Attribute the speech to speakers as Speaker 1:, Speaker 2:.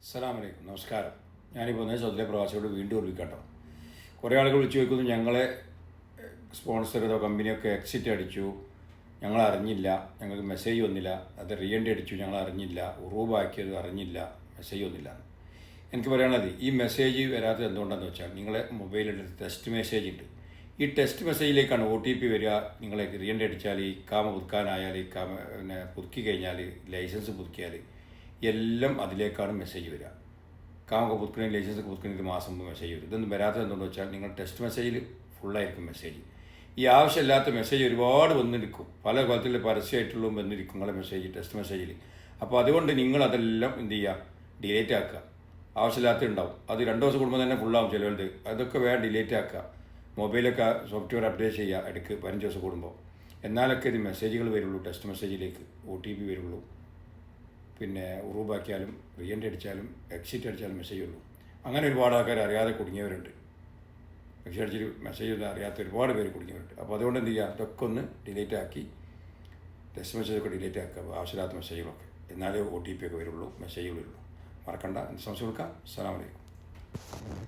Speaker 1: അസ്സലാമു അലൈക്കും, നമസ്കാരം. ഞാനിപ്പോൾ സൗദിയിലെ പ്രവാസിയോട് വീണ്ടും ഓർമ്മിക്കാട്ടോ. കുറേ ആളുകൾ വിളിച്ചു ചോദിക്കുന്നു, ഞങ്ങളെ സ്പോൺസർ ചെയ്ത കമ്പനിയൊക്കെ എക്സിറ്റ് അടിച്ചു, ഞങ്ങൾ അറിഞ്ഞില്ല, ഞങ്ങൾക്ക് മെസ്സേജ് വന്നില്ല, അത് റീഎൻട്രി അടിച്ചു, ഞങ്ങൾ അറിഞ്ഞില്ല, ഉറൂബാക്കിയത് അറിഞ്ഞില്ല, മെസ്സേജ് വന്നില്ല. എനിക്ക് പറയാനുള്ളത്, ഈ മെസ്സേജ് വരാത്തത് എന്തുകൊണ്ടാണെന്ന് വെച്ചാൽ നിങ്ങളെ മൊബൈലിൽ ടെക്സ്റ്റ് മെസ്സേജ് ഉണ്ട്. ഈ ടെക്സ്റ്റ് മെസ്സേജിലേക്കാണ് OTP വരിക. നിങ്ങളെ റീഎൻട്രി അടിച്ചാൽ, ഇക്കാമ പുതുക്കാനായാൽ, ഇക്കാമ പിന്നെ പുതുക്കി കഴിഞ്ഞാൽ, ലൈസൻസ് പുതുക്കിയാൽ എല്ലാം അതിലേക്കാണ് മെസ്സേജ് വരിക. കാമൊക്കെ പുതുക്കണമെങ്കിൽ, ലൈസൻസ് പുതുക്കണമെങ്കിൽ മാസം മുമ്പ് മെസ്സേജ് വരും. ഇതൊന്നും വരാത്തത് എന്തുകൊണ്ടെന്ന് വെച്ചാൽ നിങ്ങൾ ടെക്സ്റ്റ് മെസ്സേജിൽ ഫുള്ളായിരിക്കും മെസ്സേജ്. ഈ ആവശ്യമില്ലാത്ത മെസ്സേജ് ഒരുപാട് വന്നിരിക്കും, പല കൊലത്തിൽ പരസ്യമായിട്ടുള്ളതും വന്നിരിക്കും നിങ്ങളെ മെസ്സേജ് ടെക്സ്റ്റ് മെസ്സേജിൽ. അപ്പോൾ അതുകൊണ്ട് നിങ്ങളതെല്ലാം എന്ത് ചെയ്യുക, ഡിലീറ്റ് ആക്കുക. ആവശ്യമില്ലാത്ത ഉണ്ടാവും, അത് 2 ദിവസം കൂടുമ്പോൾ തന്നെ ഫുള്ളാവും ചിലവരുത്. അതൊക്കെ വേണം ഡിലീറ്റ് ആക്കുക. മൊബൈലൊക്കെ സോഫ്റ്റ്വെയർ അപ്ഡേറ്റ് ചെയ്യുക ഇടയ്ക്ക് 15 ദിവസം കൂടുമ്പോൾ. എന്നാലൊക്കെ ഇത് മെസ്സേജുകൾ വരുള്ളൂ, ടെക്സ്റ്റ് മെസ്സേജിലേക്ക് OTP വരുള്ളൂ. പിന്നെ ഉറൂബാക്കിയാലും റീഎൻട്രി അടിച്ചാലും എക്സിറ്റ് അടിച്ചാലും മെസ്സേജ് ഉള്ളൂ. അങ്ങനെ ഒരുപാട് ആൾക്കാർ അറിയാതെ കുടുങ്ങിയവരുണ്ട്. എക്സിറ്റ് അടിച്ചിട്ട് മെസ്സേജ് ഒന്നും അറിയാത്ത ഒരുപാട് പേര് കുടുങ്ങിയവരുണ്ട്. അപ്പോൾ അതുകൊണ്ട് എന്ത് ചെയ്യുക, ഇതൊക്കെ ഒന്ന് ഡിലീറ്റ് ആക്കി, ടെക്സ്റ്റ് മെസ്സേജൊക്കെ ഡിലീറ്റ് ആക്കുക, ആവശ്യമില്ലാത്ത മെസ്സേജുകളൊക്കെ. എന്നാലേ OTP ഒക്കെ വരുള്ളൂ, മെസ്സേജുകൾ വരുള്ളൂ. മറക്കണ്ട. സംശയം കൊടുക്കാം. അസ്സലാമു അലൈക്കും.